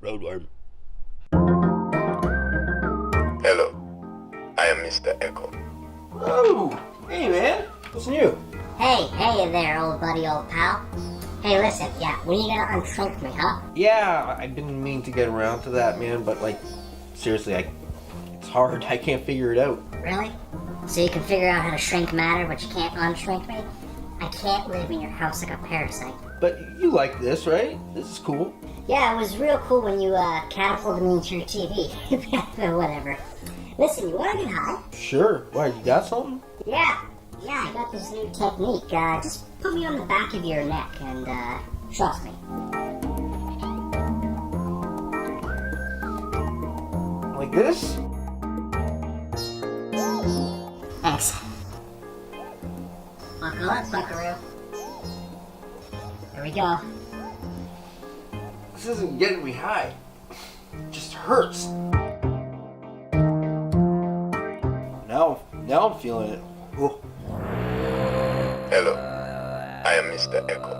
RoadWorm. Hello, I am Mr. Echo. Oh, hey man, what's new? Hey there, old buddy, old pal. Hey, listen, when are you gonna unshrink me, huh? Yeah, I've been meaning to get around to that, man, but like, seriously, it's hard. I can't figure it out. Really? So you can figure out how to shrink matter, but you can't unshrink me? I can't live in your house like a parasite. But you like this, right? This is cool. Yeah, it was real cool when you catapulted me into your TV. Whatever. Listen, you wanna get high? Sure. Why, you got something? Yeah, I got this new technique. Just put me on the back of your neck and, trust me. Like this? Thanks. Buckle up, buckaroo. Here we go. This isn't getting me high. It just hurts. Now I'm feeling it. Oh. Hello, I am Mr. Echo.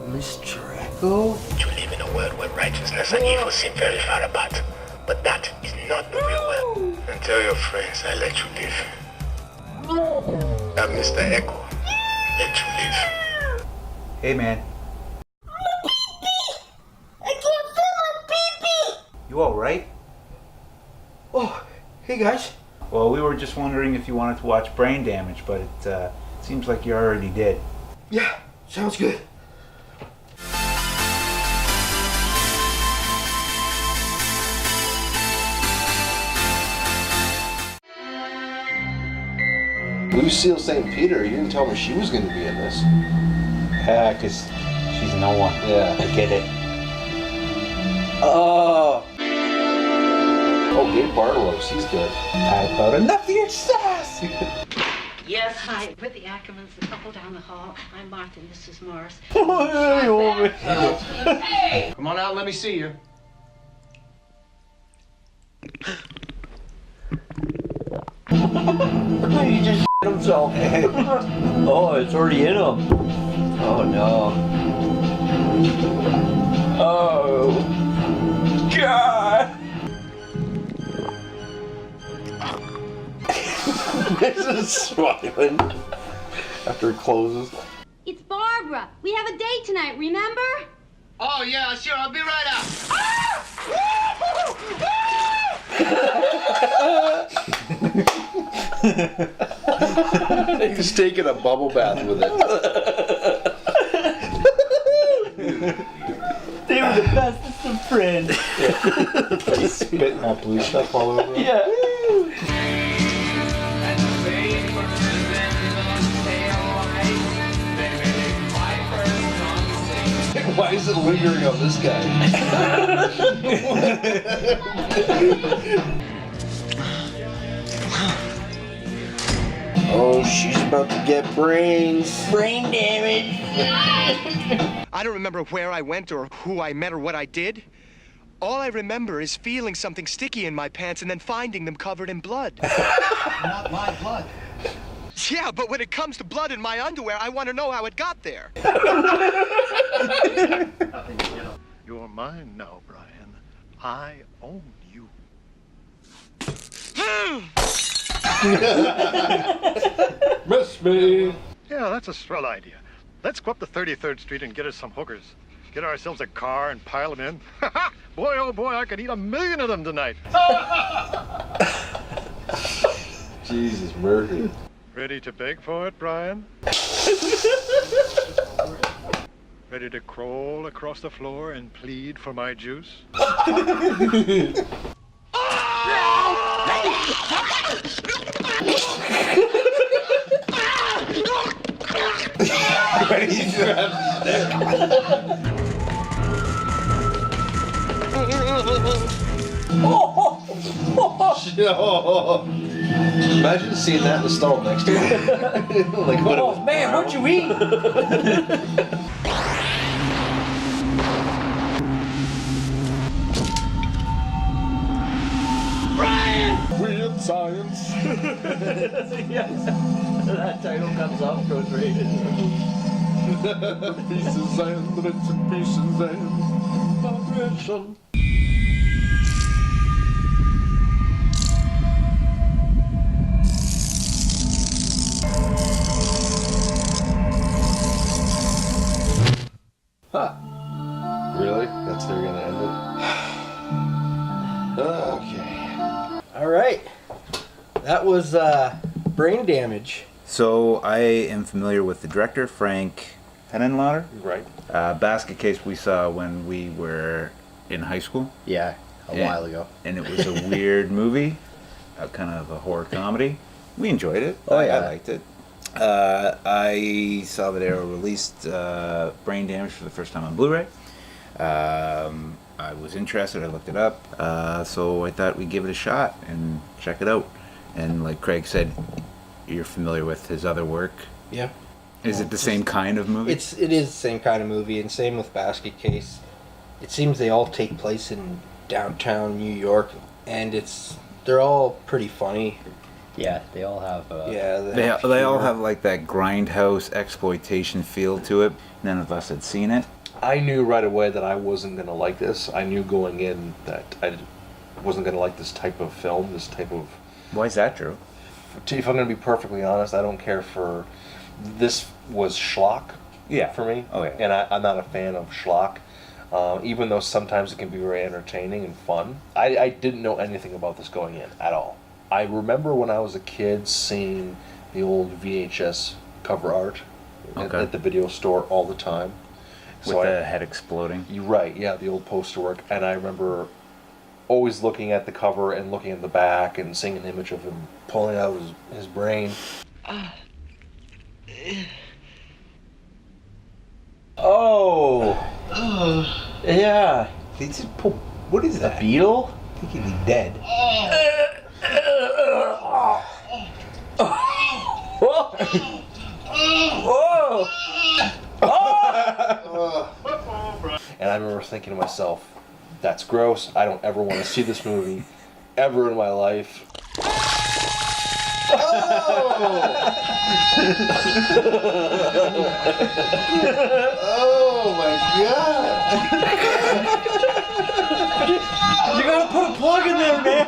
Mr. Echo? You live in a world where righteousness and evil seem very far apart. But that is not the real world. And tell your friends I let you live. I'm Mr. Echo. Let you live. Hey man, I can't feel my pee-pee! you alright? Oh, hey guys. Well, we were just wondering if you wanted to watch Brain Damage, but it seems like you already did. Yeah, sounds good. Lucille St. Peter, you didn't tell me she was going to be in this. Yeah, because she's no one. Yeah. I get it. Oh, Gabe Bartolom's, he's good. I've about enough of your sass! Yes, hi. We're the Ackermans, the couple down the hall. I'm Martha, Mrs. Morris. Hey! Come on out, let me see you. He just himself. Oh, it's already in him. Oh no. Oh God. This is smiling after it closes. It's Barbara. We have a date tonight, remember? Oh, yeah, sure. I'll be right out. He's taking a bubble bath with it. They were the bestest of friends. He's spitting that blue stuff all over him. Yeah. Why is it lingering on this guy? Oh, she's about to get brains. Brain damage. I don't remember where I went or who I met or what I did. All I remember is feeling something sticky in my pants and then finding them covered in blood. Not my blood. Yeah, but when it comes to blood in my underwear, I want to know how it got there. You're mine now, Brian. I own you. Miss me. Yeah, that's a swell idea. Let's go up to 33rd Street and get us some hookers. Get ourselves a car and pile them in. Boy, oh boy, I could eat 1,000,000 of them tonight. Jesus, Murphy. Ready to beg for it, Brian? Ready to crawl across the floor and plead for my juice? Ready to have Imagine seeing that in the stall next to you. Like, Oh man, what'd you eat? Brian! science. That title comes up, goes right in. Pieces and bits and pieces and vibration. Huh. Really? That's how you're gonna end it? Okay. All right. That was Brain Damage. So I am familiar with the director, Frank Henenlotter. Right. Basket Case we saw when we were in high school. Yeah, a while ago. And it was a weird movie, kind of a horror comedy. We enjoyed it. Oh, yeah. I liked it. I saw that Arrow released Brain Damage for the first time on Blu-ray. I was interested. I looked it up. So I thought we'd give it a shot and check it out. And like Craig said, you're familiar with his other work. Yeah. Is it the same kind of movie? It is the same kind of movie, and same with Basket Case. It seems they all take place in downtown New York, and they're all pretty funny. Yeah, they all have. They all have like that grindhouse exploitation feel to it. None of us had seen it. I knew right away that I wasn't gonna like this. I knew going in that I wasn't gonna like this type of film, this type of... Why is that, Drew? If I'm gonna be perfectly honest, I don't care for... This was schlock for me. Oh, yeah. And I'm not a fan of schlock. Even though sometimes it can be very entertaining and fun. I didn't know anything about this going in at all. I remember when I was a kid seeing the old VHS cover art at the video store all the time. With the head exploding. You're right, yeah, the old poster work. And I remember always looking at the cover and looking at the back and seeing an image of him pulling out his brain. Oh! Yeah. What is that? A beetle? I think he'd be dead. Whoa! And I remember thinking to myself, that's gross. I don't ever want to see this movie ever in my life. Oh my god! You gotta put a plug in there, man!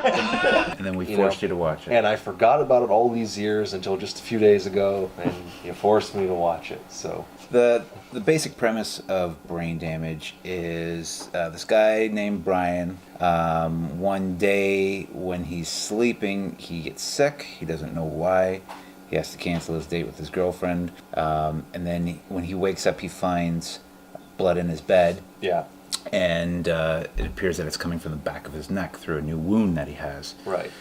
And then we forced you to watch it. And I forgot about it all these years until just a few days ago, and you forced me to watch it. So The basic premise of Brain Damage is this guy named Brian. One day when he's sleeping, he gets sick. He doesn't know why. He has to cancel his date with his girlfriend. And then when he wakes up, he finds blood in his bed. yeah, And it appears that it's coming from the back of his neck through a new wound that he has. right.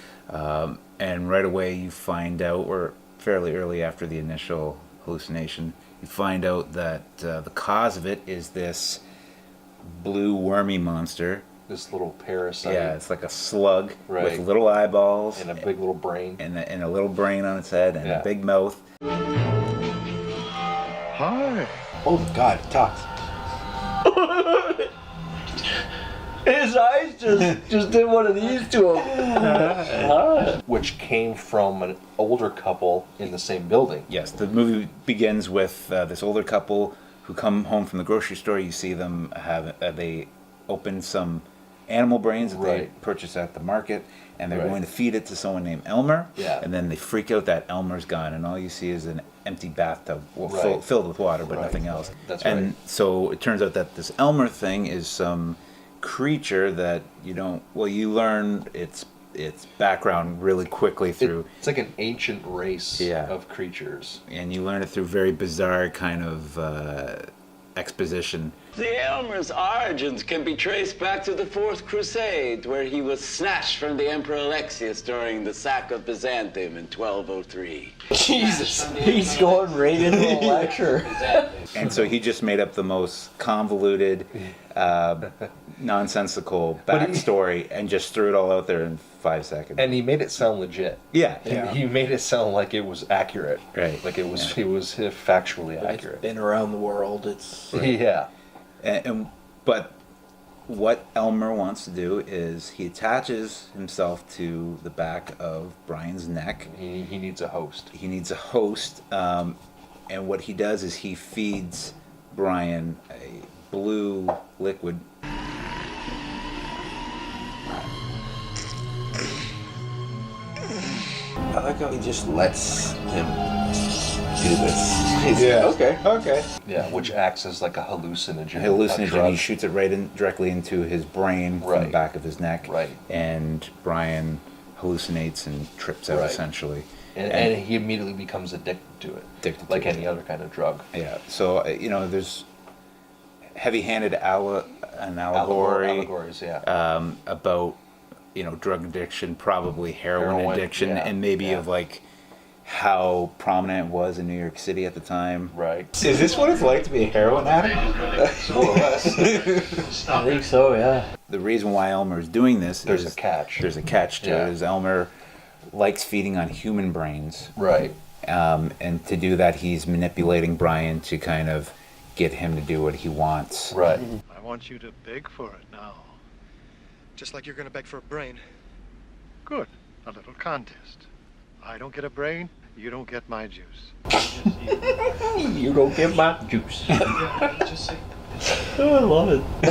And right away you find out, or fairly early after the initial hallucination, you find out that the cause of it is this blue wormy monster. This little parasite. Yeah, it's like a slug Right. with little eyeballs And a big little brain. and a little brain on its head and Yeah. a big mouth. Hi. Oh god, it talks. His eyes just did one of these to him. Which came from an older couple in the same building. Yes, the movie begins with this older couple who come home from the grocery store. You see them they open some animal brains that they Right. purchase at the market, and they're Right. going to feed it to someone named Elmer. Yeah. And then they freak out that Elmer's gone, and all you see is an empty bathtub Right. filled with water, but Right. nothing else. That's and right. so it turns out that this Elmer thing is some creature that you learn its background really quickly through. It's like an ancient race Yeah. of creatures. And you learn it through very bizarre kind of exposition. The Elmer's origins can be traced back to the Fourth Crusade, where he was snatched from the Emperor Alexius during the sack of Byzantium in 1203. Jesus. He's going right into a lecture. And so he just made up the most convoluted, nonsensical backstory and just threw it all out there in 5 seconds. And he made it sound legit. Yeah. He made it sound like it was accurate. Right. Like it was factually accurate. It's been around the world. It's Yeah. But what Elmer wants to do is he attaches himself to the back of Brian's neck. He needs a host. He needs a host, and what he does is he feeds Brian a blue liquid. I like how he just lets him do this. Yeah. Okay. Yeah, which acts as like a hallucinogen. He shoots it directly into his brain from the back of his neck. Right. And Brian hallucinates and trips out essentially. And he immediately becomes addicted to it. Like any other kind of drug. Yeah. So, there's heavy-handed allegories, about, drug addiction, probably heroin addiction, and maybe of like how prominent it was in New York City at the time. Right. Is this what it's like to be a heroin addict? More or less. I think so, yeah. The reason why Elmer is doing this There's a catch to it, is Elmer likes feeding on human brains. Right. And to do that, he's manipulating Brian to kind of get him to do what he wants. Right. I want you to beg for it now. Just like you're gonna beg for a brain. Good. A little contest. I don't get a brain, you don't get my juice. You don't get my juice. Just say. Oh, I love it.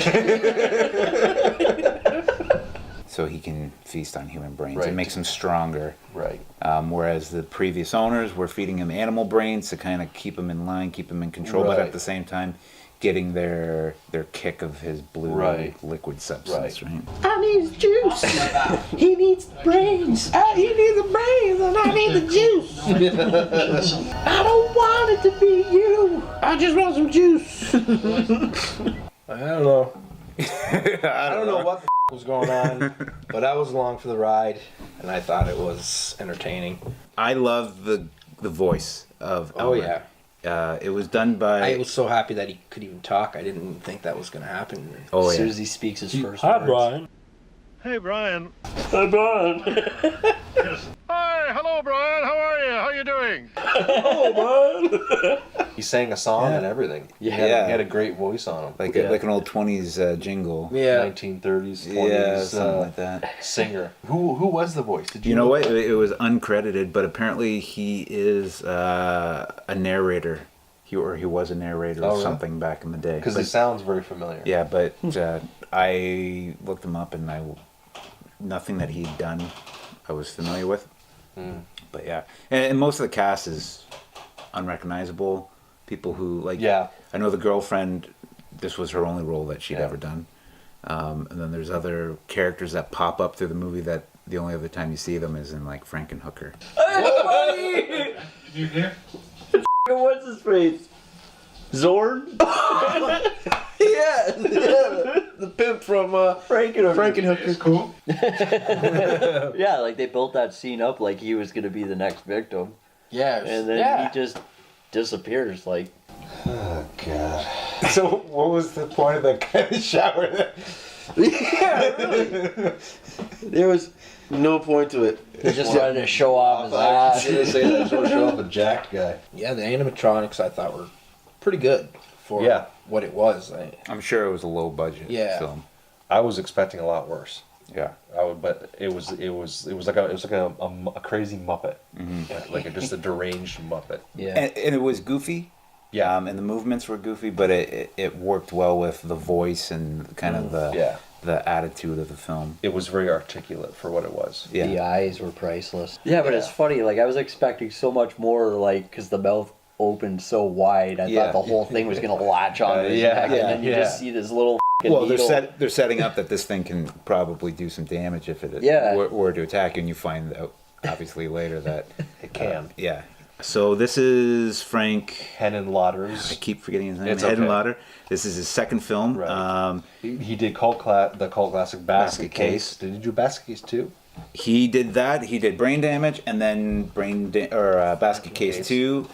So he can feast on human brains. It Right. makes him stronger. Right. Whereas the previous owners were feeding him animal brains to kind of keep him in line, keep him in control, but Right. at the same time getting their kick of his blue liquid substance. Right. I need his juice. He needs the brains. He needs the brains, and I need the juice. I don't want it to be you. I just want some juice. I don't know. I don't know what the was going on, but I was along for the ride, and I thought it was entertaining. I love the voice of Elmer. Oh yeah. It was done by... I was so happy that he could even talk. I didn't think that was going to happen. As soon as he speaks his first Hi, words. Brian. Hey, Brian. Hi, Brian. Hi, hello, Brian. How are you? How you doing? Oh, Brian. He sang a song and everything. Yeah. He had a great voice on him. Like an old 20s jingle. Yeah. 1930s, 20s. Yeah, something like that. Singer. Who was the voice? Did You know what? It was uncredited, but apparently he is a narrator. He was a narrator or really? something back in the day. Because it sounds very familiar. Yeah, but I looked him up, and nothing that he'd done I was familiar with. But yeah, and most of the cast is unrecognizable. People who I know the girlfriend. This was her only role that she'd ever done. And then there's other characters that pop up through the movie that the only other time you see them is in like Frankenhooker. Hey, Did you hear? what's his face? Zorn? Yeah, the pimp from Frankenhooker. It's cool. Yeah, like they built that scene up like he was going to be the next victim. Yeah, And then he just disappears like... Oh god. So what was the point of the shower then? Yeah, really. There was no point to it. He just wanted to show off his ass. I was going to say that, show off a jacked guy. Yeah, the animatronics I thought were pretty good for what it was. I'm sure it was a low budget film. I was expecting a lot worse. Yeah. But it was like a crazy Muppet. Like just a deranged Muppet. Yeah. And it was goofy. Yeah. And the movements were goofy, but it worked well with the voice and kind of the attitude of the film. It was very articulate for what it was. Yeah. The eyes were priceless. Yeah, but it's funny. Like I was expecting so much more. Like because the mouth opened so wide, I thought the whole thing was gonna latch on his neck, and then you just see this little. Well, needle. they're setting up that this thing can probably do some damage if it were to attack you, and you find out obviously later that it can. Yeah. So this is Frank Henenlotter's. I keep forgetting his name. It's okay. Henenlotter. This is his second film. Right. He did the cult classic Basket Case. Did he do Basket Case 2? He did that. He did Brain Damage, and then Basket Case 2.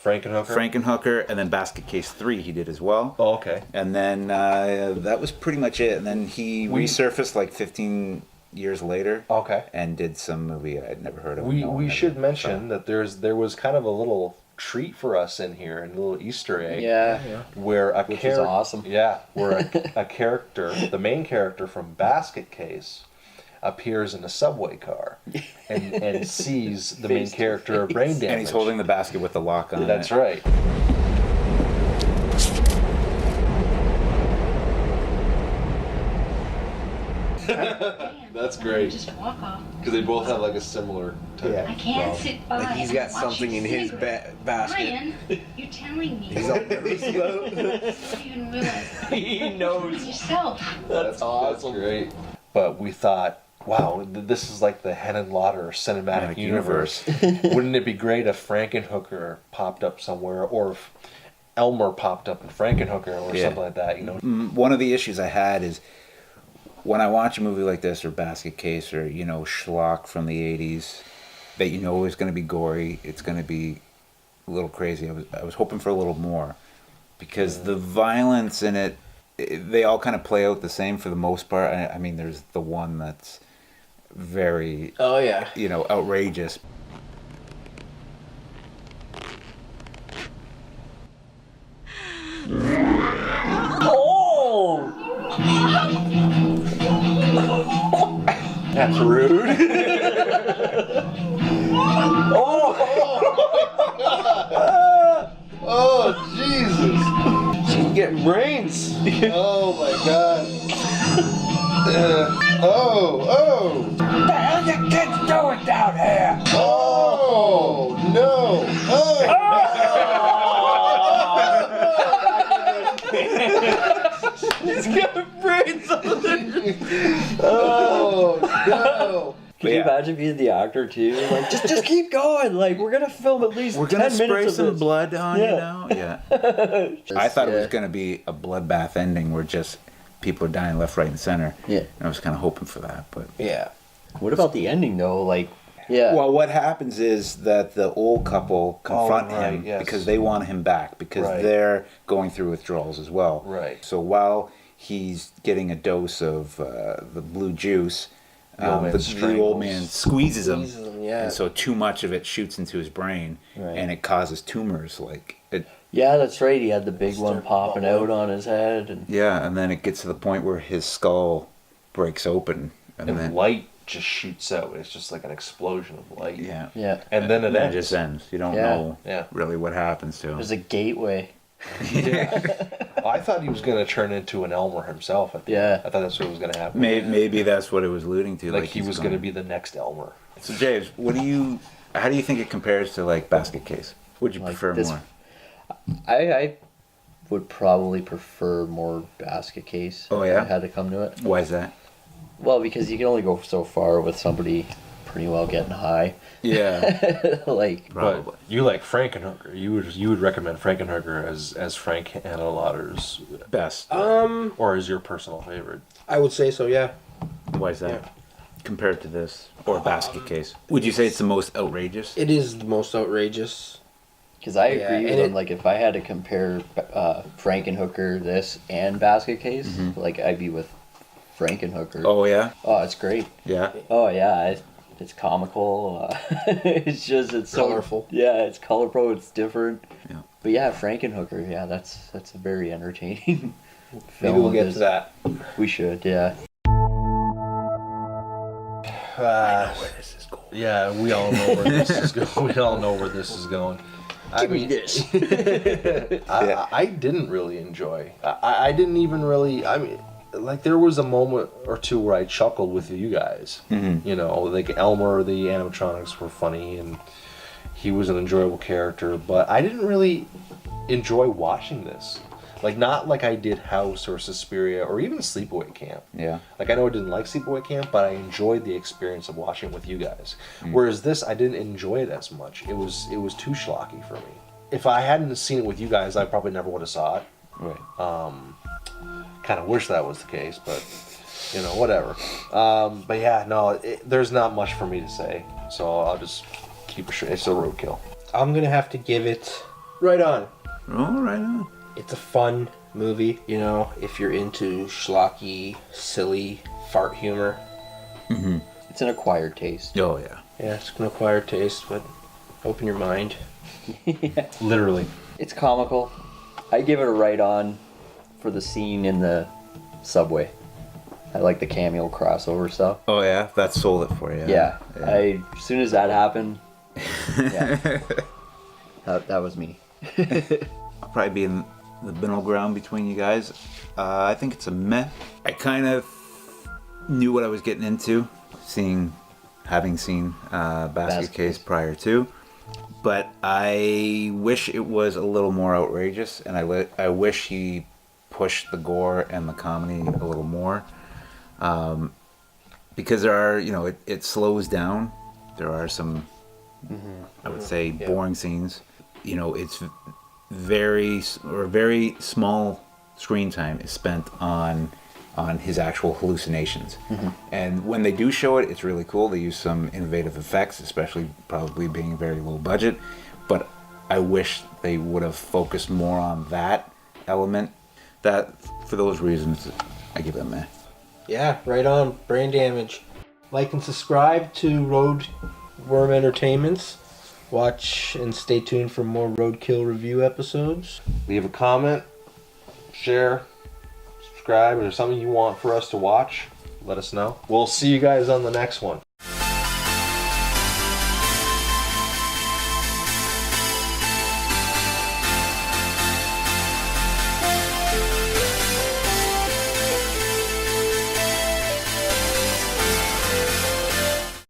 Frankenhooker, and then Basket Case 3 he did as well. Oh, okay. And then that was pretty much it. And then he resurfaced like 15 years later. Okay. And did some movie I'd never heard of. We should mention that there was kind of a little treat for us in here, and a little Easter egg. Yeah. Where a Which is awesome. Yeah, where a character, the main character from Basket Case, appears in a subway car and sees the main character of brain damage. And he's holding the basket with the lock on. That's right. That's great. Just walk off. Because they both have like a similar type. I can't sit by. Like he's and got watch something you in his disintegrate. basket. Brian, you're telling me. He's all nervous about You don't even realize. He knows. It yourself. That's awesome. That's great. But we thought, wow, this is like the Hen and Lauder cinematic universe. Wouldn't it be great if Frankenhooker popped up somewhere, or if Elmer popped up in Frankenhooker or something like that? You know. One of the issues I had is when I watch a movie like this, or Basket Case, or schlock from the '80s, that is going to be gory, it's going to be a little crazy. I was hoping for a little more, because the violence in it, they all kind of play out the same for the most part. I mean, there's the one that's very, outrageous. Oh! That's rude. Oh, Jesus. She's getting brains. Oh, my God. Oh. What the hell you kids doing down here? Oh, no. He's got brains on it. Oh, no. Could you imagine being the actor too? Like, just keep going. Like, we're gonna film at least We're 10 gonna minutes spray of some this. blood on you now. Yeah. I thought it was Yeah. gonna be a bloodbath ending where just people are dying left, right, and center. Yeah. And I was kind of hoping for that, but Yeah. What about the ending though? Like, yeah. Well, what happens is that the old couple confront him yes. because they want him back, because Right. they're going through withdrawals as well. Right. So while he's getting a dose of the blue juice, The old man the strangles. old man squeezes him, yeah. and so too much of it shoots into his brain, Right. and it causes tumors. Yeah, that's right. He had the big one popping out on his head, and And then it gets to the point where his skull breaks open, and then light just shoots out. It's just like an explosion of light. yeah. And then it ends. just ends. You don't Yeah. know Yeah. really what happens to him. There's a gateway. I thought he was going to turn into an Elmer himself. At the end. I thought that's what was going to happen. Maybe that's what it was alluding to. Like he he's was going to be the next Elmer. So James, how do you think it compares to like Basket Case? Would you prefer this- more? I would probably prefer more Basket Case. Oh, yeah? If I had to come to it. Why is that? Well, because you can only go so far with somebody pretty well getting high. Yeah. Like, But you like Frankenhooker. You would recommend Frankenhooker as Frank Hanalotter's best, or as your personal favorite. I would say so, yeah. Why is that? Compared to this or Basket Case, would you say it's the most outrageous? It is the most outrageous. Because I Yeah, agree with and him. Like, if I had to compare Frankenhooker, this, and Basket Case, like, I'd be with Frankenhooker. Oh yeah. Oh, it's great. Yeah. Oh yeah, it's comical. It's so Colorful. Yeah, it's colorful. It's different. Yeah. But yeah, Frankenhooker. Yeah, that's a very entertaining Maybe film. we'll get to that. We should. Yeah. Yeah, we all know where this is going. We all know where this is going. Give me this. I didn't really enjoy. I didn't even really. I mean, like there was a moment or two where I chuckled with you guys. Mm-hmm. You know, like Elmer, the animatronics were funny, and he was an enjoyable character. But I didn't really enjoy watching this. Like not like I did House or Suspiria or even Sleepaway Camp. Yeah. Like I know I didn't like Sleepaway Camp, but I enjoyed the experience of watching it with you guys. Whereas this, I didn't enjoy it as much. It was too schlocky for me. If I hadn't seen it with you guys, I probably never would have saw it. Right. Kind of wish that was the case, but you know, whatever. But yeah, no, there's not much for me to say, so I'll just keep it straight. It's a roadkill. I'm gonna have to give it right on. Oh, right on. It's a fun movie, you know, if you're into schlocky, silly fart humor. Mm-hmm. It's an acquired taste. Oh yeah. Yeah, it's an acquired taste, but open your mind. Yeah. Literally. It's comical. I give it a right on for the scene in the subway. I like the cameo crossover stuff. Oh yeah, that sold it for you. Yeah. As soon as that happened, yeah, that was me. I'll probably be in the middle ground between you guys. I think it's a meh. I kind of knew what I was getting into, having seen Basket Case prior to, but I wish it was a little more outrageous, and I wish he pushed the gore and the comedy a little more, because there are, it slows down. There are some, I would say, boring scenes. It's very small screen time is spent on his actual hallucinations. And when they do show it, it's really cool. They use some innovative effects, especially probably being very low budget, but I wish they would have focused more on that element. That, for those reasons, I give it a meh. Yeah, right on. Brain damage. Like and subscribe to RoadWorm Entertainments. Watch and stay tuned for more Roadkill review episodes. Leave a comment, share, subscribe. If there's something you want for us to watch, let us know. We'll see you guys on the next one.